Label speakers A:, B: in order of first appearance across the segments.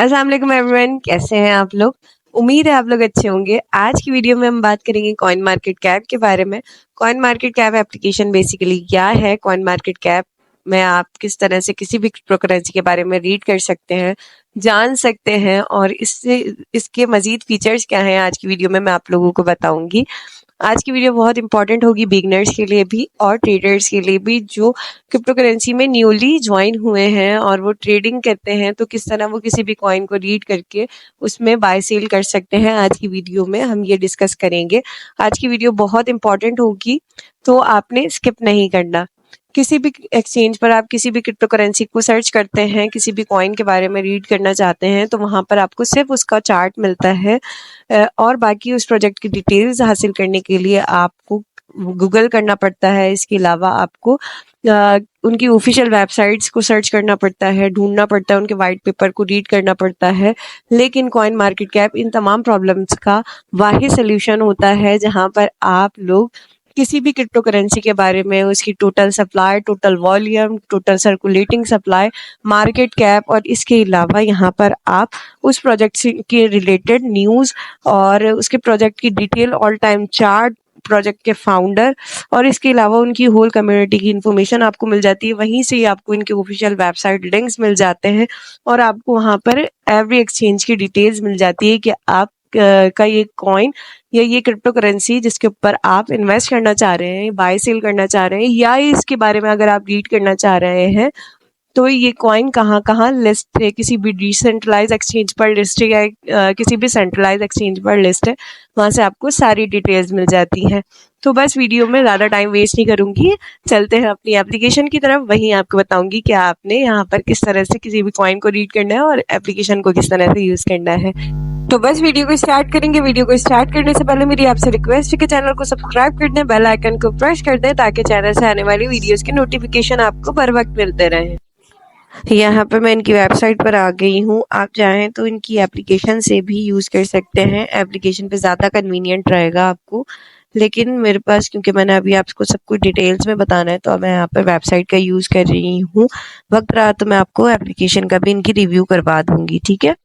A: अस्सलाम वालेकुम एवरीवन, कैसे हैं आप लोग। उम्मीद है आप लोग अच्छे होंगे। आज की वीडियो में हम बात करेंगे कॉइन मार्केट कैप के बारे में। Coin market cap application basically क्या है, कॉइन मार्केट कैप में आप किस तरह से किसी भी क्रिप्टोकरेंसी के बारे में रीड कर सकते हैं, जान सकते हैं, और इससे इसके मजीद फीचर्स क्या हैं आज की वीडियो में मैं आप लोगों को बताऊंगी। आज की वीडियो बहुत इंपॉर्टेंट होगी बिगनर्स के लिए भी और ट्रेडर्स के लिए भी जो क्रिप्टो करेंसी में न्यूली ज्वाइन हुए हैं और वो ट्रेडिंग करते हैं, तो किस तरह वो किसी भी कॉइन को रीड करके उसमें बाय सेल कर सकते हैं। आज की वीडियो में हम ये डिस्कस करेंगे। आज की वीडियो बहुत इंपॉर्टेंट होगी, तो आपने स्किप नहीं करना। किसी भी एक्सचेंज पर आप किसी भी क्रिप्टो करेंसी को सर्च करते हैं, किसी भी कॉइन के बारे में रीड करना चाहते हैं, तो वहां पर आपको सिर्फ उसका चार्ट मिलता है और बाकी उस प्रोजेक्ट की डिटेल्स हासिल करने के लिए आपको गूगल करना पड़ता है। इसके अलावा आपको उनकी ऑफिशियल वेबसाइट्स को सर्च करना पड़ता है, ढूंढना पड़ता है, उनके वाइट पेपर को रीड करना पड़ता है। लेकिन कॉइन मार्केट कैप इन तमाम प्रॉब्लम्स का वाहिद सोल्यूशन होता है, जहां पर आप लोग किसी भी क्रिप्टो करेंसी के बारे में, उसकी total supply, total volume, total circulating supply, market cap, और इसके अलावा यहाँ पर आप उस प्रोजेक्ट से के रिलेटेड न्यूज़ और उसके प्रोजेक्ट की detail, all time chart, project के फाउंडर और इसके अलावा उनकी होल कम्युनिटी की इंफॉर्मेशन आपको मिल जाती है। वहीं से ही आपको इनके ऑफिशियल वेबसाइट लिंक्स मिल जाते हैं और आपको वहाँ पर एवरी एक्सचेंज की डिटेल्स मिल जाती है कि आप का ये कॉइन या ये क्रिप्टो करेंसी जिसके ऊपर आप इन्वेस्ट करना चाह रहे हैं, बाय सेल करना चाह रहे हैं, या इसके बारे में अगर आप रीड करना चाह रहे हैं, तो ये कॉइन कहाँ कहाँ लिस्ट है। किसी भी डिसेंट्रलाइज एक्सचेंज पर लिस्ट है या किसी भी सेंट्रलाइज एक्सचेंज पर लिस्ट है, वहां से आपको सारी डिटेल्स मिल जाती हैं। तो बस वीडियो में ज़्यादा टाइम वेस्ट नहीं करूंगी, चलते हैं अपनी एप्लीकेशन की तरफ। वहीं आपको बताऊंगी कि आपने यहाँ पर किस तरह से किसी भी कॉइन को रीड करना है और एप्लीकेशन को किस तरह से यूज़ करना है। तो बस वीडियो को स्टार्ट करेंगे। वीडियो को स्टार्ट करने से पहले मेरी आपसे रिक्वेस्ट है कि चैनल को सब्सक्राइब कर दें, बेल आइकन को प्रेस कर दें, ताकि चैनल से आने वाली वीडियोस के नोटिफिकेशन आपको बर वक्त मिलते रहें। यहाँ पर मैं इनकी वेबसाइट पर आ गई हूँ। आप चाहें तो इनकी एप्लीकेशन से भी यूज़ कर सकते हैं, एप्लीकेशन पे ज़्यादा कन्वीनियंट रहेगा आपको। लेकिन मेरे पास, क्योंकि मैंने अभी आपको सब कुछ डिटेल्स में बताना है, तो मैं यहाँ पर वेबसाइट का यूज़ कर रही हूँ। वक्त रहा तो मैं आपको एप्लीकेशन का भी इनकी रिव्यू करवा दूंगी, ठीक है।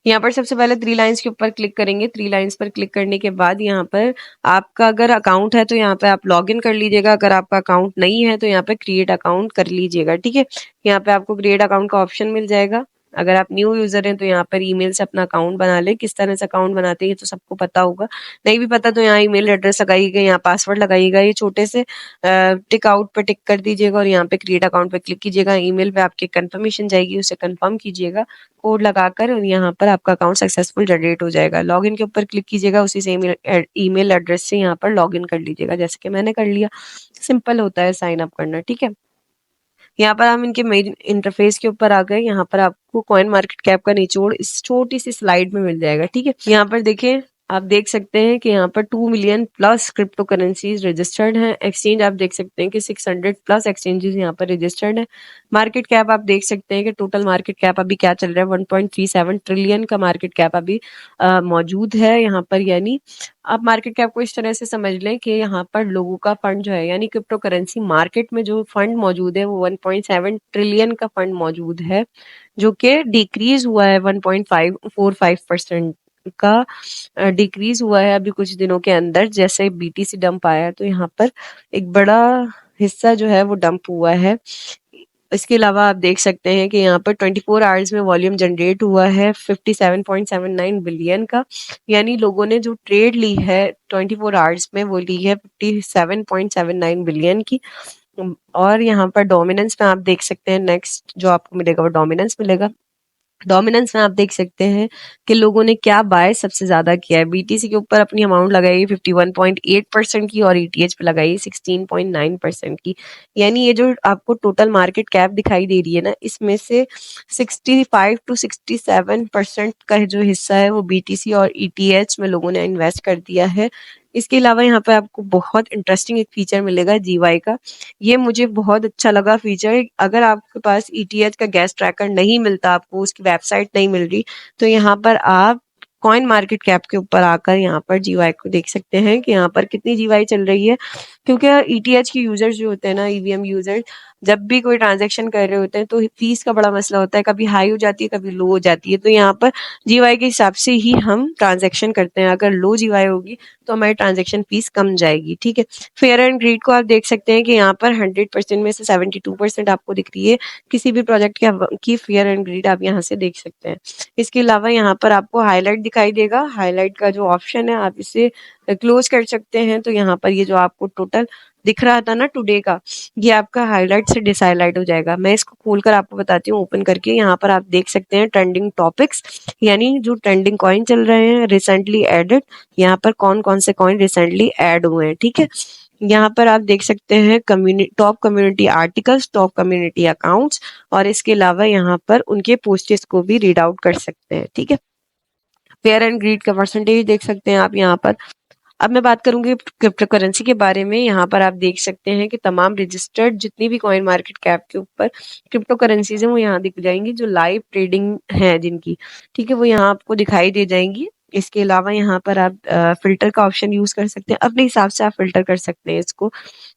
A: यहाँ पर सबसे पहले 3 लाइन्स के ऊपर क्लिक करेंगे। 3 लाइन्स पर क्लिक करने के बाद यहाँ पर आपका अगर अकाउंट है तो यहाँ पे आप लॉग इन कर लीजिएगा। अगर आपका अकाउंट नहीं है तो यहाँ पे क्रिएट अकाउंट कर लीजिएगा, ठीक है। यहाँ पे आपको क्रिएट अकाउंट का ऑप्शन मिल जाएगा। अगर आप न्यू यूजर हैं तो यहाँ पर ईमेल से अपना अकाउंट बना लें। किस तरह से अकाउंट बनाते हैं तो सबको पता होगा, नहीं भी पता तो यहाँ ईमेल एड्रेस लगाइएगा, यहाँ पासवर्ड लगाइएगा। ये छोटे से टिक आउट पे टिक कर दीजिएगा और यहाँ पे क्रिएट अकाउंट पे क्लिक कीजिएगा। ईमेल पे आपकी कंफर्मेशन जाएगी, उसे कंफर्म कीजिएगा कोड लगाकर, और यहाँ पर आपका अकाउंट सक्सेसफुल जनरेट हो जाएगा। लॉगिन के ऊपर क्लिक कीजिएगा, उसी से ईमेल एड्रेस से यहाँ पर लॉगिन कर लीजिएगा, जैसे कि मैंने कर लिया। सिंपल होता है साइन अप करना, ठीक है। यहाँ पर हम इनके मेन इंटरफेस के ऊपर आ गए। यहाँ पर आपको कॉइन मार्केट कैप का निचोड़ इस छोटी सी स्लाइड में मिल जाएगा, ठीक है। यहाँ पर देखिए, आप देख सकते हैं कि यहाँ पर 2 million plus crypto currencies registered हैं। एक्सचेंज आप देख सकते हैं कि 600 प्लस एक्सचेंजेस यहाँ पर रजिस्टर्ड हैं। मार्केट कैप आप देख सकते हैं कि टोटल मार्केट कैप अभी क्या चल रहा है, 1.37 ट्रिलियन का मार्केट कैप अभी मौजूद है यहाँ पर। यानी आप मार्केट कैप को इस तरह से समझ लें कि यहाँ पर लोगों का फंड जो है, यानी क्रिप्टो करेंसी मार्केट में जो फंड मौजूद है वो 1.7 ट्रिलियन का फंड मौजूद है, जो कि डिक्रीज हुआ है 1.545% का डिक्रीज हुआ है अभी कुछ दिनों के अंदर। जैसे बीटीसी डंप आया तो यहाँ पर एक बड़ा हिस्सा जो है वो डंप हुआ है। इसके अलावा आप देख सकते हैं कि यहाँ पर 24 आवर्स में वॉल्यूम जनरेट हुआ है 57.79 बिलियन का। यानी लोगों ने जो ट्रेड ली है 24 आवर्स में वो ली है 57.79 बिलियन की। और यहाँ पर डोमिनेंस में आप देख सकते हैं, नेक्स्ट जो आपको मिलेगा वो डोमिनेंस मिलेगा। डोमिनेंस में आप देख सकते हैं कि लोगों ने क्या बाय सबसे ज्यादा किया है। बीटीसी के ऊपर अपनी अमाउंट लगाई 51.8% की और ईटीएच पे लगाई 16.9% की। यानी ये जो आपको टोटल मार्केट कैप दिखाई दे रही है ना, इसमें से 65 to 67% का जो हिस्सा है वो बीटीसी और ईटीएच में लोगों ने इन्वेस्ट कर दिया है। इसके अलावा यहाँ पे आपको बहुत इंटरेस्टिंग एक फीचर मिलेगा जीवाई का। ये मुझे बहुत अच्छा लगा फीचर। अगर आपके पास ईटीएच का गैस ट्रैकर नहीं मिलता, आपको उसकी वेबसाइट नहीं मिल रही, तो यहाँ पर आप कॉइन मार्केट कैप के ऊपर आकर यहाँ पर जीवाई को देख सकते हैं कि यहाँ पर कितनी जीवाई चल रही है। क्योंकि ईटीएच के यूजर्स जो होते हैं ना, ईवीएम यूजर्स, जब भी कोई ट्रांजैक्शन कर रहे होते हैं तो फीस का बड़ा मसला होता है, कभी हाई हो जाती है कभी लो हो जाती है। तो यहाँ पर जीवाई के हिसाब से ही हम ट्रांजैक्शन करते हैं। अगर लो जीवाई होगी तो हमारी ट्रांजैक्शन फीस कम जाएगी, ठीक है। फेयर एंड ग्रीड को आप देख सकते हैं कि यहाँ पर 100% में से 72% आपको दिख रही है किसी भी प्रोजेक्ट की फेयर एंड ग्रीड आप यहाँ से देख सकते हैं। इसके अलावा यहाँ पर आपको हाईलाइट दिखाई देगा। हाईलाइट का जो ऑप्शन है आप इसे क्लोज कर सकते हैं। तो यहाँ पर ये जो आपको टोटल दिख रहा था ना टुडे का, ये आपका हाईलाइट से डिसहाईलाइट हो जाएगा। मैं इसको खोलकर आपको बताती हूँ ओपन करके। यहाँ पर आप देख सकते हैं ट्रेंडिंग टॉपिक्स, यानी जो ट्रेंडिंग कॉइन चल रहे हैं रिसेंटली एडेड, यहाँ पर कौन कौन से कॉइन रिसेंटली ऐड हुए हैं, ठीक है। यहाँ पर आप देख सकते हैं top community articles, top community accounts, और इसके अलावा यहाँ पर उनके पोस्टेस को भी रीड आउट कर सकते हैं, ठीक है। फेयर एंड ग्रीड का परसेंटेज देख सकते हैं आप यहाँ पर। अब मैं बात करूंगी क्रिप्टो करेंसी के बारे में। यहाँ पर आप देख सकते हैं कि तमाम रजिस्टर्ड जितनी भी कॉइन मार्केट कैप के ऊपर क्रिप्टो करेंसीज हैं वो यहाँ दिख जाएंगी, जो लाइव ट्रेडिंग है जिनकी, ठीक है, वो यहाँ आपको दिखाई दे जाएंगी। इसके अलावा यहाँ पर आप फिल्टर का ऑप्शन यूज कर सकते हैं। अपने हिसाब से आप फिल्टर कर सकते हैं इसको,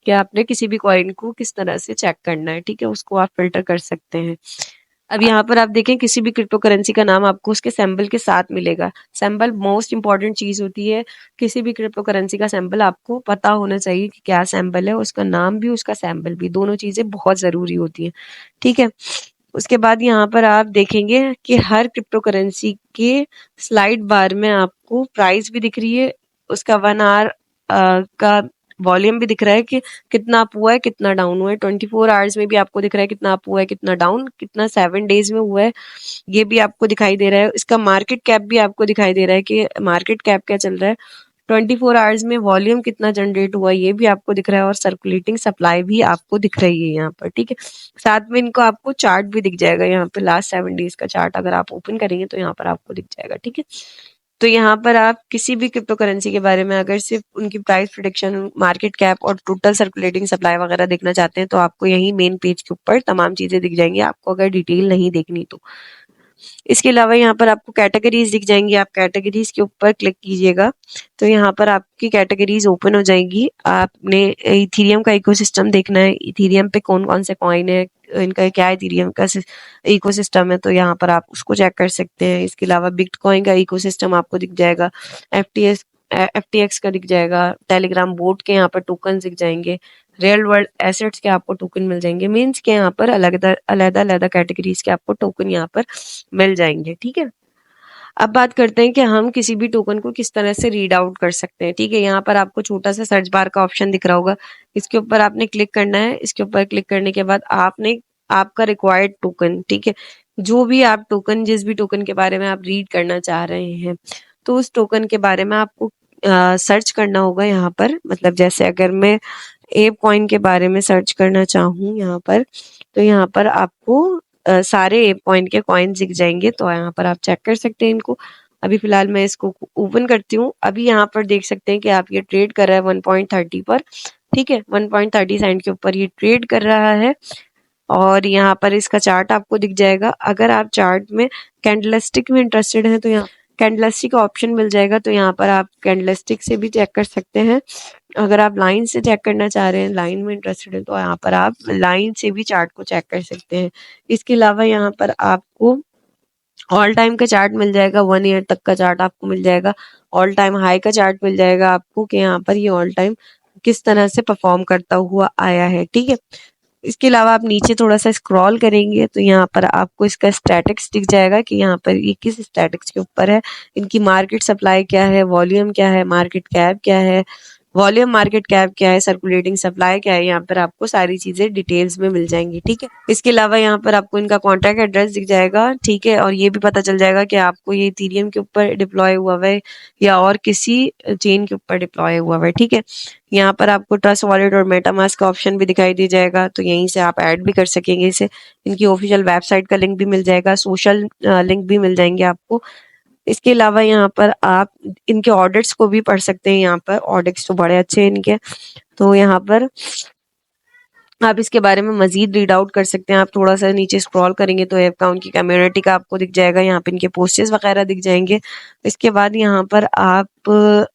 A: कि आपने किसी भी कॉइन को किस तरह से चेक करना है, ठीक है, उसको आप फिल्टर कर सकते हैं। अब यहाँ पर आप देखें किसी भी क्रिप्टो करेंसी का नाम आपको उसके सिंबल के साथ मिलेगा। सिंबल मोस्ट इंपॉर्टेंट चीज होती है। किसी भी क्रिप्टो करेंसी का सिंबल आपको पता होना चाहिए कि क्या सिंबल है, उसका नाम भी उसका सिंबल भी, दोनों चीजें बहुत जरूरी होती हैं, ठीक है। उसके बाद यहाँ पर आप देखेंगे कि हर क्रिप्टो करेंसी के स्लाइड बार में आपको प्राइस भी दिख रही है, उसका 1 आवर का वॉल्यूम भी दिख रहा है कि कितना अप हुआ है कितना डाउन हुआ है। 24 आवर्स में भी आपको दिख रहा है कितना अप हुआ है कितना डाउन, कितना 7 डेज में हुआ है ये भी आपको दिखाई दे रहा है। इसका मार्केट कैप भी आपको दिखाई दे रहा है कि मार्केट कैप क्या चल रहा है। 24 आवर्स में वॉल्यूम कितना जनरेट हुआ ये भी आपको दिख रहा है, और सर्कुलेटिंग सप्लाई भी आपको दिख रही है यहाँ पर, ठीक है। साथ में इनको आपको चार्ट भी दिख जाएगा, यहाँ पे लास्ट 7 डेज का चार्ट अगर आप ओपन करेंगे तो यहाँ पर आपको दिख जाएगा, ठीक है। तो यहाँ पर आप किसी भी क्रिप्टो करेंसी के बारे में अगर सिर्फ उनकी प्राइस प्रेडिक्शन, मार्केट कैप और टोटल सर्कुलेटिंग सप्लाई वगैरह देखना चाहते हैं तो आपको यही मेन पेज के ऊपर तमाम चीजें दिख जाएंगी, आपको अगर डिटेल नहीं देखनी तो। इसके अलावा यहाँ पर आपको कैटेगरीज दिख जाएंगी, आप कैटेगरीज के ऊपर क्लिक कीजिएगा तो यहाँ पर आपकी कैटेगरीज ओपन हो जाएंगी। आपने इथेरियम का इकोसिस्टम देखना है, इथेरियम पे कौन कौन से कॉइन है, इनका क्या इथेरियम का इकोसिस्टम है, तो यहाँ पर आप उसको चेक कर सकते हैं। इसके अलावा बिटकॉइन का इकोसिस्टम आपको दिख जाएगा, एफटीएक्स का दिख जाएगा, टेलीग्राम बोट के यहाँ पर टोकन दिख जाएंगे, रियल वर्ल्ड एसेट्स के आपको टोकन मिल जाएंगे। मीन्स के यहाँ पर अलग-अलग कैटेगरीज के आपको टोकन यहाँ पर मिल जाएंगे, ठीक है। अब बात करते हैं कि हम किसी भी टोकन को किस तरह से रीड आउट कर सकते हैं, ठीक है। यहाँ पर आपको छोटा सा सर्च बार का ऑप्शन दिख रहा होगा, इसके ऊपर आपने क्लिक करना है। इसके ऊपर क्लिक करने के बाद आपने आपका रिक्वायर्ड टोकन, ठीक है, जो भी आप टोकन, जिस भी टोकन के बारे में आप रीड करना चाह रहे हैं तो उस टोकन के बारे में आपको सर्च करना होगा यहाँ पर। मतलब जैसे अगर मैं एप कॉइन के बारे में सर्च करना चाहूँ यहाँ पर, तो यहाँ पर आपको सारे एप कॉइन के कॉइन्स दिख जाएंगे, तो यहाँ पर आप चेक कर सकते हैं इनको। अभी फिलहाल मैं इसको ओपन करती हूँ। अभी यहाँ पर देख सकते हैं कि आप ये ट्रेड कर रहा है 1.30 पर, ठीक है, 1.30 सेंट के ऊपर ये ट्रेड कर रहा है, और यहाँ पर इसका चार्ट आपको दिख जाएगा। अगर आप चार्ट में कैंडलस्टिक में इंटरेस्टेड हैं तो यहाँ कैंडलस्टिक का ऑप्शन मिल जाएगा, तो यहाँ पर आप कैंडलस्टिक से भी चेक कर सकते हैं। अगर आप लाइन से चेक करना चाह रहे हैं, लाइन में इंटरेस्टेड है, तो यहाँ पर आप लाइन से भी चार्ट को चेक कर सकते हैं। इसके अलावा यहाँ पर आपको ऑल टाइम का चार्ट मिल जाएगा, 1 ईयर तक का चार्ट आपको मिल जाएगा, ऑल टाइम हाई का चार्ट मिल जाएगा आपको कि यहाँ पर ये ऑल टाइम किस तरह से परफॉर्म करता हुआ आया है, ठीक है। इसके अलावा आप नीचे थोड़ा सा स्क्रॉल करेंगे तो यहाँ पर आपको इसका स्टैटिक्स दिख जाएगा कि यहाँ पर ये किस स्टैटिक्स के ऊपर है, इनकी मार्केट सप्लाई क्या है, वॉल्यूम क्या है, मार्केट कैप क्या है, वॉल्यूम मार्केट कैप क्या है, सर्कुलेटिंग सप्लाई क्या है, यहाँ पर आपको सारी चीजें डिटेल्स में मिल जाएंगी, ठीक है। इसके अलावा यहाँ पर आपको इनका कॉन्टैक्ट एड्रेस दिख जाएगा, ठीक है, और ये भी पता चल जाएगा कि आपको ये इथेरियम के ऊपर डिप्लॉय हुआ है या और किसी चेन के ऊपर डिप्लॉय हुआ है, ठीक है। यहाँ पर आपको ट्रस्ट वॉलेट और मेटामास्क का ऑप्शन भी दिखाई दे जाएगा, तो यहीं से आप ऐड भी कर सकेंगे इसे। इनकी ऑफिशियल वेबसाइट का लिंक भी मिल जाएगा, सोशल लिंक भी मिल जाएंगे आपको। इसके अलावा यहाँ पर आप इनके ऑडिट्स को भी पढ़ सकते हैं, यहाँ पर ऑडिट्स तो बड़े अच्छे हैं इनके, तो यहाँ पर आप इसके बारे में मजीद रीड आउट कर सकते हैं। आप थोड़ा सा नीचे स्क्रॉल करेंगे तो ऐप का उनकी कम्युनिटी का आपको दिख जाएगा, यहाँ पे इनके पोस्टेस वगैरह दिख जाएंगे। इसके बाद यहाँ पर आप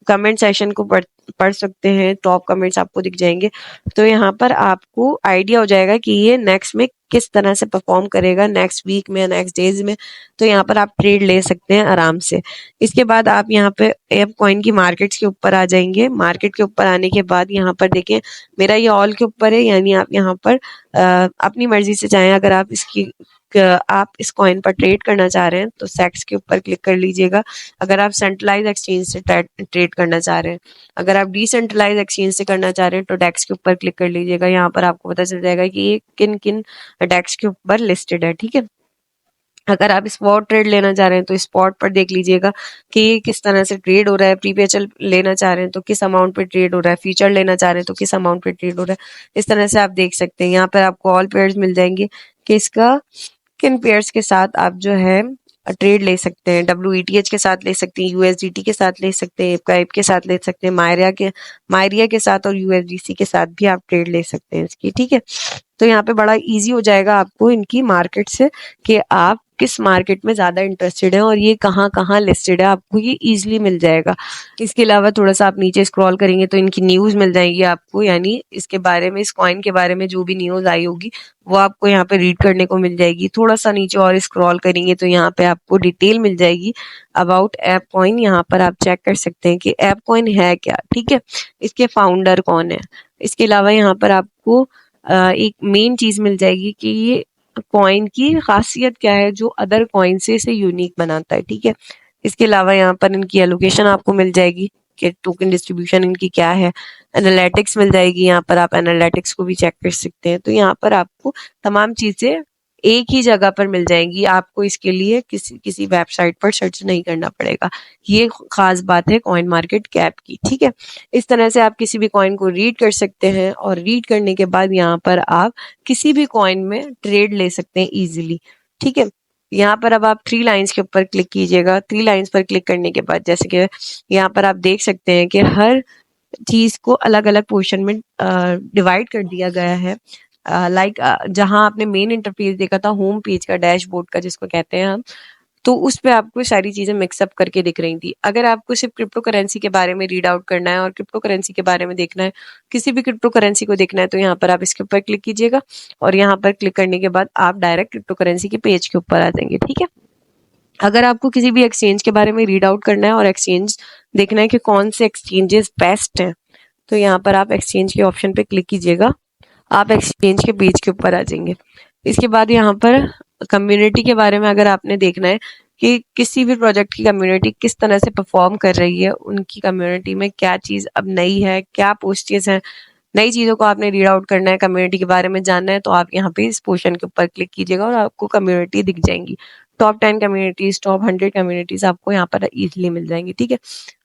A: कमेंट सेशन को पढ़ सकते हैं, टॉप कमेंट्स आपको दिख जाएंगे। तो यहाँ पर आपको आइडिया हो जाएगा कि ये नेक्स्ट में किस तरह से परफॉर्म करेगा, नेक्स्ट वीक में, नेक्स्ट डेज में। तो यहाँ पर आप ट्रेड ले सकते हैं आराम से। इसके बाद आप यहाँ पे एप कॉइन की मार्केट्स के ऊपर आ जाएंगे। मार्केट के ऊपर आने के बाद यहाँ पर देखें मेरा ये ऑल के ऊपर है, यानी आप यहाँ पर अपनी मर्जी से चाहें, अगर आप आप इस कॉइन पर ट्रेड करना चाह रहे हैं तो सेक्स के ऊपर क्लिक कर लीजिएगा। अगर आप सेंट्रलाइज एक्सचेंज से ट्रेड करना चाह रहे हैं, अगर आप डिसेंट्रलाइज एक्सचेंज से करना चाह रहे हैं तो डेक्स के ऊपर क्लिक कर लीजिएगा। यहाँ पर आपको पता चल जाएगा कि ये किन किन डेक्स के ऊपर लिस्टेड है, ठीक है। अगर आप स्पॉट ट्रेड लेना चाह रहे हैं तो स्पॉट पर देख लीजिएगा कि ये किस तरह से ट्रेड हो रहा है। प्रीपेचल लेना चाह रहे हैं तो किस अमाउंट पे ट्रेड हो रहा है, फ्यूचर लेना चाह रहे हैं तो किस अमाउंट पे ट्रेड हो रहा है। इस तरह से आप देख सकते हैं। यहाँ पर आपको ऑल पेयर्स मिल जाएंगे कि इसका किन पेयर्स के साथ आप जो है ट्रेड ले सकते हैं। WETH के साथ ले सकते हैं, USDT के साथ ले सकते हैं, एप के साथ ले सकते हैं, मायरिया के साथ और USDC के साथ भी आप ट्रेड ले सकते हैं इसकी, ठीक है। तो यहाँ पे बड़ा इजी हो जाएगा आपको इनकी मार्केट से कि आप किस मार्केट में ज्यादा इंटरेस्टेड है और ये कहाँ कहाँ लिस्टेड है, आपको ये इजीली मिल जाएगा। इसके अलावा थोड़ा सा आप नीचे स्क्रॉल करेंगे तो इनकी न्यूज मिल जाएगी आपको, यानी इसके बारे में, इस कॉइन के बारे में जो भी न्यूज आई होगी वो आपको यहाँ पे रीड करने को मिल जाएगी। थोड़ा सा नीचे और स्क्रॉल करेंगे तो यहाँ पे आपको डिटेल मिल जाएगी अबाउट ऐप कॉइन। यहाँ पर आप चेक कर सकते हैं कि ऐप कॉइन है क्या, ठीक है, इसके फाउंडर कौन है। इसके अलावा यहाँ पर आपको एक मेन चीज मिल जाएगी कि ये कॉइन की खासियत क्या है जो अदर कॉइन से इसे यूनिक बनाता है, ठीक है। इसके अलावा यहाँ पर इनकी एलोकेशन आपको मिल जाएगी कि टोकन डिस्ट्रीब्यूशन इनकी क्या है। एनालिटिक्स मिल जाएगी, यहाँ पर आप एनालिटिक्स को भी चेक कर सकते हैं। तो यहाँ पर आपको तमाम चीजें एक ही जगह पर मिल जाएंगी, आपको इसके लिए किसी वेबसाइट पर सर्च नहीं करना पड़ेगा। ये खास बात है कॉइन मार्केट कैप की, ठीक है। इस तरह से आप किसी भी कॉइन को रीड कर सकते हैं और रीड करने के बाद यहाँ पर आप किसी भी कॉइन में ट्रेड ले सकते हैं इजीली, ठीक है। यहाँ पर अब आप 3 लाइंस के ऊपर क्लिक कीजिएगा। 3 लाइंस पर क्लिक करने के बाद जैसे कि यहाँ पर आप देख सकते हैं कि हर चीज को अलग अलग पोर्शन में डिवाइड कर दिया गया है। जहां आपने मेन इंटरफेस देखा था, होम पेज का, डैशबोर्ड का जिसको कहते हैं हम, तो उस पे आपको सारी चीजें मिक्सअप करके दिख रही थी। अगर आपको सिर्फ क्रिप्टो करेंसी के बारे में रीड आउट करना है और क्रिप्टो करेंसी के बारे में देखना है, किसी भी क्रिप्टो करेंसी को देखना है, तो यहाँ पर आप इसके ऊपर क्लिक कीजिएगा और यहाँ पर क्लिक करने के बाद आप डायरेक्ट क्रिप्टो करेंसी के पेज के ऊपर आ जाएंगे, ठीक है। अगर आपको किसी भी एक्सचेंज के बारे में रीड आउट करना है और एक्सचेंज देखना है कि कौन से एक्सचेंजेस बेस्ट हैं, तो यहाँ पर आप एक्सचेंज के ऑप्शन पे क्लिक कीजिएगा, आप एक्सचेंज के पेज के ऊपर आ जाएंगे। इसके बाद यहाँ पर कम्युनिटी के बारे में अगर आपने देखना है कि किसी भी प्रोजेक्ट की कम्युनिटी किस तरह से परफॉर्म कर रही है, उनकी कम्युनिटी में क्या चीज अब नई है, क्या पोस्टेज हैं, नई चीजों को आपने रीड आउट करना है, कम्युनिटी के बारे में जानना है, तो आप यहाँ पे इस पोर्शन के ऊपर क्लिक कीजिएगा और आपको कम्युनिटी दिख जाएंगी। टॉप 10 कम्युनिटीज, टॉप 100 कम्युनिटीज आपको यहाँ पर इजीली मिल जाएंगी, ठीक है।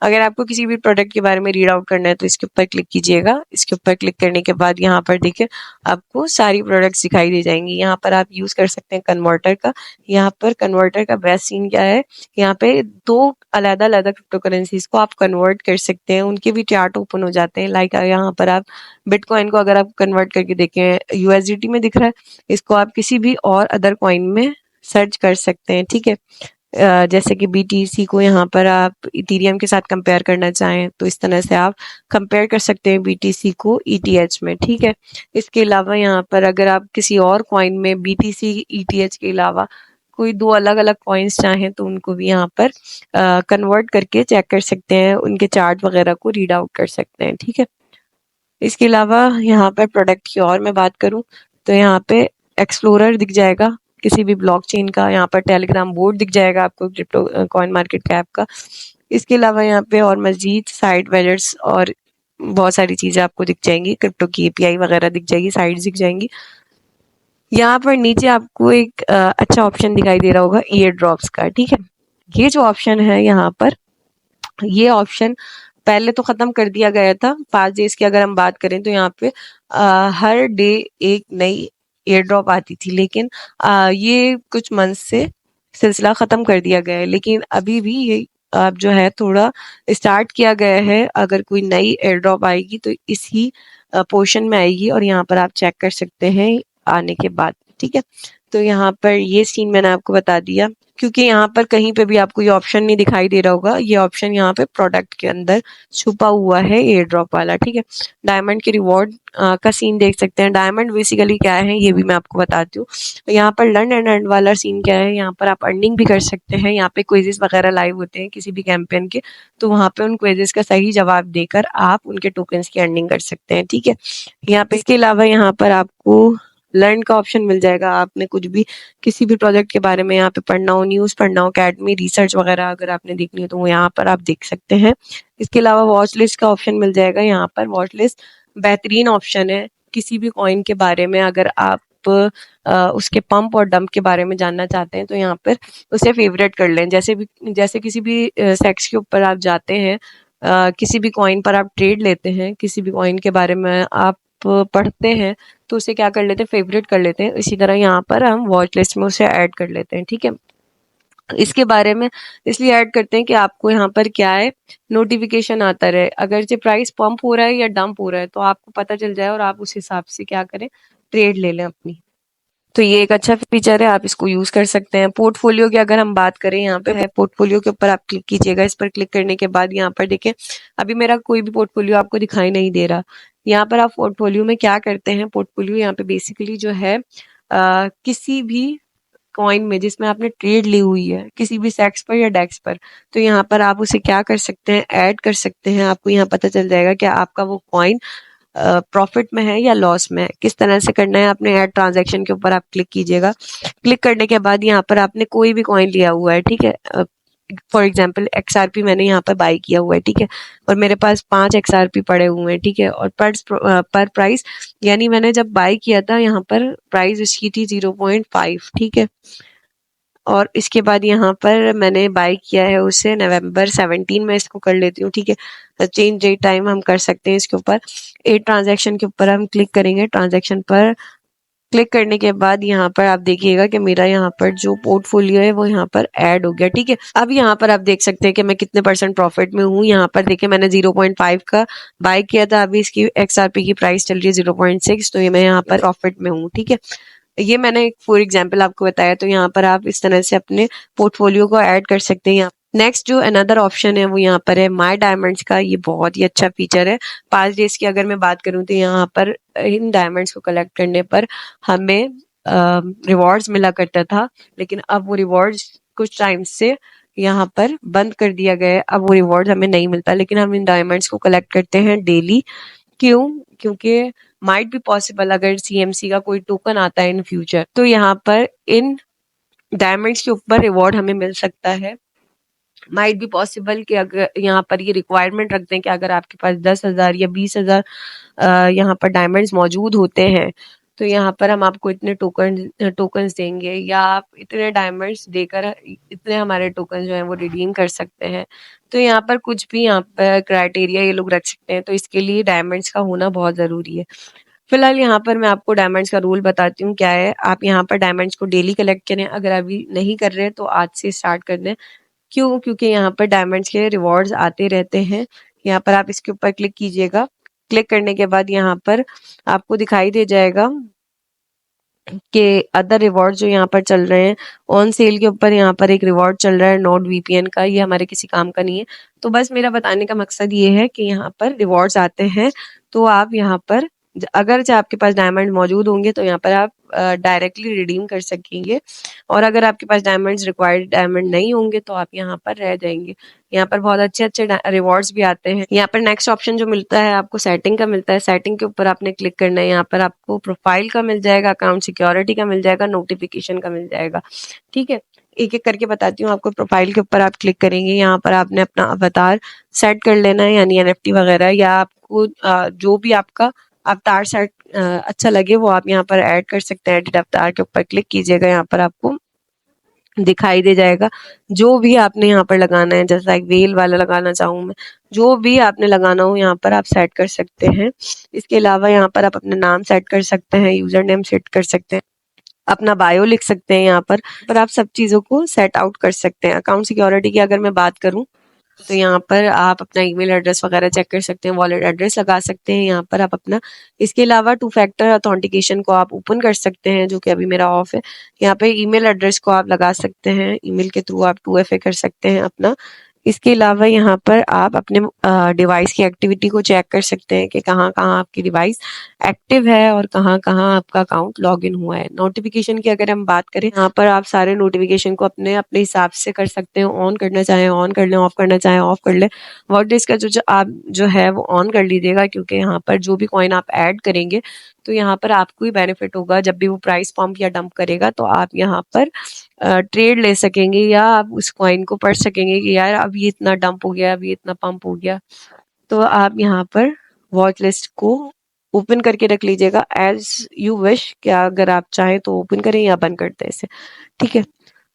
A: अगर आपको किसी भी प्रोडक्ट के बारे में रीड आउट करना है तो इसके ऊपर क्लिक कीजिएगा। इसके ऊपर क्लिक करने के बाद यहाँ पर देखिए आपको सारी प्रोडक्ट्स दिखाई दे जाएंगी। यहाँ पर आप यूज कर सकते हैं कन्वर्टर का। यहाँ पर कन्वर्टर का बेस्ट सीन क्या है, यहाँ पे 2 अलग अलग क्रिप्टो करेंसीज को आप कन्वर्ट कर सकते हैं, उनके भी चार्ट ओपन हो जाते हैं। लाइक यहाँ पर आप बिटकॉइन को अगर आप कन्वर्ट करके देखें, USDT में दिख रहा है, इसको आप किसी भी और अदर कॉइन में सर्च कर सकते हैं, ठीक है। जैसे कि BTC को यहाँ पर आप इथेरियम के साथ कंपेयर करना चाहें तो इस तरह से आप कंपेयर कर सकते हैं BTC को ETH में, ठीक है। इसके अलावा यहाँ पर अगर आप किसी और कॉइन में BTC ETH के अलावा कोई 2 अलग अलग कॉइन्स चाहें तो उनको भी यहाँ पर कन्वर्ट करके चेक कर सकते हैं, उनके चार्ट वगैरह को रीड आउट कर सकते हैं, ठीक है। इसके अलावा यहाँ पर प्रोडक्ट की और मैं बात करूँ तो यहाँ पे एक्सप्लोरर दिख जाएगा किसी भी ब्लॉकचेन का, यहाँ पर टेलीग्राम बोर्ड दिख जाएगा आपको क्रिप्टो कॉइन मार्केट कैप का। इसके अलावा यहाँ पे और मजीद साइट वेजेट्स और बहुत सारी चीजें आपको दिख जाएंगी, क्रिप्टो की API वगैरह दिख जाएगी, साइट्स दिख जाएंगी। यहाँ पर नीचे आपको एक अच्छा ऑप्शन दिखाई दे रहा होगा ईयर ड्रॉप्स का, ठीक है। ये जो ऑप्शन है यहाँ पर, ये ऑप्शन पहले तो खत्म कर दिया गया था। 5 डेज की अगर हम बात करें तो यहाँ पे हर डे एक नई एयर ड्रॉप आती थी, लेकिन ये कुछ मंथ से सिलसिला खत्म कर दिया गया है। लेकिन अभी भी ये अब जो है थोड़ा स्टार्ट किया गया है। अगर कोई नई एयर ड्रॉप आएगी तो इसी पोर्शन में आएगी और यहाँ पर आप चेक कर सकते हैं आने के बाद, ठीक है। तो यहाँ पर ये सीन मैंने आपको बता दिया, क्योंकि यहाँ पर कहीं पे भी आपको ये ऑप्शन नहीं दिखाई दे रहा होगा, ये ऑप्शन यहाँ पे प्रोडक्ट के अंदर छुपा हुआ है एयर ड्रॉप वाला, ठीक है। डायमंड के रिवॉर्ड का सीन देख सकते हैं। डायमंड बेसिकली क्या है ये भी मैं आपको बताती हूँ। यहाँ पर लर्न एंड अर्न वाला सीन क्या है, यहाँ पर आप अर्निंग भी कर सकते हैं। यहाँ पे क्विजेस वगैरह लाइव होते हैं किसी भी कैंपेन के, तो वहाँ पे उन क्विजेस का सही जवाब देकर आप उनके टोकन्स की अर्निंग कर सकते हैं, ठीक है। यहाँ पे इसके अलावा यहाँ पर आपको लर्न का ऑप्शन मिल जाएगा। आपने कुछ भी किसी भी प्रोजेक्ट के बारे में यहाँ पे पढ़ना हो, न्यूज़ पढ़ना हो, अकेडमी रिसर्च वगैरह अगर आपने देखनी हो तो वो यहाँ पर आप देख सकते हैं। इसके अलावा वॉच लिस्ट का ऑप्शन मिल जाएगा। यहाँ पर वॉच लिस्ट बेहतरीन ऑप्शन है। किसी भी कॉइन के बारे में अगर आप उसके पंप और डंप के बारे में जानना चाहते हैं तो यहाँ पर उसे फेवरेट कर लें। जैसे किसी भी सेक्स के ऊपर आप जाते हैं, किसी भी कॉइन पर आप ट्रेड लेते हैं, किसी भी कॉइन के बारे में आप पढ़ते हैं तो उसे क्या कर लेते हैं, फेवरेट कर लेते हैं। इसी तरह यहाँ पर हम वॉच लिस्ट में उसे ऐड कर लेते हैं, ठीक है। इसके बारे में इसलिए ऐड करते हैं कि आपको यहाँ पर क्या है, नोटिफिकेशन आता रहे। अगर जो प्राइस पंप हो रहा है या डंप हो रहा है तो आपको पता चल जाए और आप उस हिसाब से क्या करें, ट्रेड ले लें अपनी। तो ये एक अच्छा फीचर है, आप इसको यूज कर सकते हैं। पोर्टफोलियो की अगर हम बात करें, यहाँ पे है पोर्टफोलियो के ऊपर आप क्लिक कीजिएगा। इस पर क्लिक करने के बाद यहाँ पर देखें, अभी मेरा कोई भी पोर्टफोलियो आपको दिखाई नहीं दे रहा। यहाँ पर आप पोर्टफोलियो में क्या करते हैं, पोर्टफोलियो यहाँ पे बेसिकली जो है किसी भी कॉइन में जिसमें आपने ट्रेड ली हुई है, किसी भी सेक्स पर या डेक्स पर, तो यहाँ पर आप उसे क्या कर सकते हैं, ऐड कर सकते हैं। आपको यहाँ पता चल जाएगा कि आपका वो कॉइन प्रॉफिट में है या लॉस में है। किस तरह से करना है, आपने ऐड ट्रांजैक्शन के ऊपर आप क्लिक कीजिएगा। क्लिक करने के बाद यहाँ पर आपने कोई भी कॉइन लिया हुआ है, ठीक है। फॉर एग्जाम्पल XRP मैंने यहाँ पर बाई किया हुआ है, ठीक है, और मेरे पास 5 XRP पड़े हुए हैं, ठीक है। और पर प्राइस, यानी मैंने जब बाई किया था यहाँ पर प्राइस इसकी थी 0.5, ठीक है। और इसके बाद यहाँ पर मैंने बाय किया है उसे नवंबर 17 में, इसको कर लेती हूँ, ठीक है। चेंज डेट टाइम हम कर सकते हैं इसके ऊपर। एड ट्रांजैक्शन के ऊपर हम क्लिक करेंगे। ट्रांजैक्शन पर क्लिक करने के बाद यहाँ पर आप देखिएगा कि मेरा यहाँ पर जो पोर्टफोलियो है वो यहाँ पर ऐड हो गया, ठीक है। अब यहाँ पर आप देख सकते हैं कि मैं कितने % प्रॉफिट में हूँ। यहाँ पर देखिए मैंने 0.5 का बाय किया था, अभी इसकी XRP की प्राइस चल रही है 0.6, तो ये मैं यहाँ पर प्रॉफिट में हूँ, ठीक है। ये मैंने एक फॉर एग्जाम्पल आपको बताया, तो यहाँ पर आप इस तरह से अपने पोर्टफोलियो को ऐड कर सकते हैं। नेक्स्ट जो अनदर ऑप्शन है वो यहाँ पर है माय डायमंड्स का। ये बहुत ही अच्छा फीचर है। 5 डेज की अगर मैं बात करूँ तो यहाँ पर इन डायमंड्स को कलेक्ट करने पर हमें रिवॉर्ड्स मिला करता था, लेकिन अब वो रिवॉर्ड्स कुछ टाइम से यहाँ पर बंद कर दिया गया है। अब वो रिवॉर्ड हमें नहीं मिलता, लेकिन हम इन डायमंड्स को कलेक्ट करते हैं डेली। क्यों? क्योंकि माइट बी पॉसिबल अगर CMC का कोई टोकन आता है इन फ्यूचर, तो यहाँ पर इन डायमंड्स के ऊपर रिवॉर्ड हमें मिल सकता है। माइट बी पॉसिबल कि अगर यहाँ पर ये रिक्वायरमेंट रखते हैं कि अगर आपके पास 10,000 या 20,000 यहाँ पर डायमंड्स मौजूद होते हैं तो यहाँ पर हम आपको इतने टोकन्स देंगे, या आप इतने डायमंड्स देकर इतने हमारे टोकन जो हैं वो रिडीम कर सकते हैं। तो यहाँ पर कुछ भी यहाँ पर क्राइटेरिया ये लोग रख सकते हैं, तो इसके लिए डायमंड्स का होना बहुत ज़रूरी है। फिलहाल यहाँ पर मैं आपको डायमंड्स का रूल बताती हूँ क्या है। आप यहाँ पर डायमंड्स को डेली कलेक्ट करें। अगर अभी नहीं कर रहे तो आज से स्टार्ट कर दें। क्यों? क्योंकि यहाँ पर डायमंड्स के रिवॉर्ड्स आते रहते हैं। यहाँ पर आप इसके ऊपर क्लिक कीजिएगा। क्लिक करने के बाद यहाँ पर आपको दिखाई दे जाएगा कि अदर रिवॉर्ड जो यहाँ पर चल रहे हैं। ऑन सेल के ऊपर यहाँ पर एक रिवॉर्ड चल रहा है नोड VPN का, ये हमारे किसी काम का नहीं है। तो बस मेरा बताने का मकसद ये है कि यहाँ पर रिवॉर्ड्स आते हैं, तो आप यहाँ पर अगर जो आपके पास डायमंड मौजूद होंगे तो यहाँ पर आप डायरेक्टली रिडीम कर सकेंगे, और अगर आपके पास डायमंड्स रिक्वायर्ड डायमंड नहीं होंगे तो आप यहाँ पर रह जाएंगे। यहाँ पर बहुत अच्छे अच्छे रिवॉर्ड्स भी आते हैं। यहाँ पर नेक्स्ट ऑप्शन जो मिलता है आपको सेटिंग का मिलता है। सेटिंग के ऊपर आपने क्लिक करना है। यहाँ पर आपको प्रोफाइल का मिल जाएगा, अकाउंट सिक्योरिटी का मिल जाएगा, नोटिफिकेशन का मिल जाएगा, ठीक है। एक एक करके बताती हूँ आपको। प्रोफाइल के ऊपर आप क्लिक करेंगे, यहाँ पर आपने अपना अवतार सेट कर लेना है, यानी NFT वगैरह, या आपको जो भी आपका अवतार सेट अच्छा लगे वो आप यहाँ पर ऐड कर सकते हैं। एडिट अवतार के ऊपर क्लिक कीजिएगा, यहाँ पर आपको दिखाई दे जाएगा जो भी आपने यहाँ पर लगाना है। जैसा एक वेल वाला लगाना चाहूँ मैं, जो भी आपने लगाना हो यहाँ पर आप सेट कर सकते हैं। इसके अलावा यहाँ पर आप अपना नाम सेट कर सकते हैं, यूजर नेम सेट कर सकते हैं, अपना बायो लिख सकते हैं। यहाँ पर आप सब चीज़ों को सेट आउट कर सकते हैं। अकाउंट सिक्योरिटी की अगर मैं बात करूँ तो यहाँ पर आप अपना ईमेल एड्रेस वगैरह चेक कर सकते हैं, वॉलेट एड्रेस लगा सकते हैं यहाँ पर आप अपना। इसके अलावा 2 फैक्टर ऑथेंटिकेशन को आप ओपन कर सकते हैं, जो कि अभी मेरा ऑफ है। यहाँ पे ईमेल एड्रेस को आप लगा सकते हैं, ईमेल के थ्रू आप 2FA कर सकते हैं अपना। इसके अलावा यहाँ पर आप अपने डिवाइस की एक्टिविटी को चेक कर सकते हैं कि कहाँ कहाँ आपकी डिवाइस एक्टिव है और कहाँ कहाँ आपका अकाउंट लॉग इन हुआ है। नोटिफिकेशन की अगर हम बात करें, यहाँ पर आप सारे नोटिफिकेशन को अपने अपने हिसाब से कर सकते हैं। ऑन करना चाहें ऑन कर लें, ऑफ करना चाहें ऑफ कर लें। वर्ड डेस्क का जो आप जो है वो ऑन कर लीजिएगा, क्योंकि यहाँ पर जो भी कॉइन आप ऐड करेंगे तो यहाँ पर आपको ही बेनिफिट होगा। जब भी वो प्राइस पम्प या डंप करेगा तो आप यहाँ पर ट्रेड ले सकेंगे, या आप उस कॉइन को पढ़ सकेंगे कि यार अब ये इतना डंप हो गया, अब ये इतना पंप हो गया। तो आप यहाँ पर वॉच लिस्ट को ओपन करके रख लीजिएगा एज यू विश, क्या अगर आप चाहें तो ओपन करें या बंद कर दें इसे, ठीक है।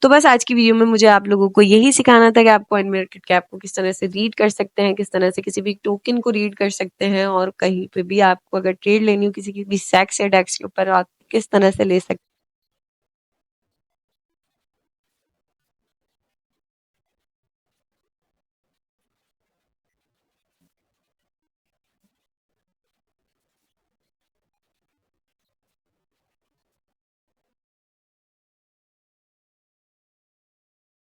A: तो बस आज की वीडियो में मुझे आप लोगों को यही सिखाना था कि आप कॉइन मार्केट कैप को किस तरह से रीड कर सकते हैं, किस तरह से किसी भी टोकन को रीड कर सकते हैं, और कहीं पे भी आपको अगर ट्रेड लेनी हो किसी की भी सेक्स या डेक्स के ऊपर, आप किस तरह से ले सकते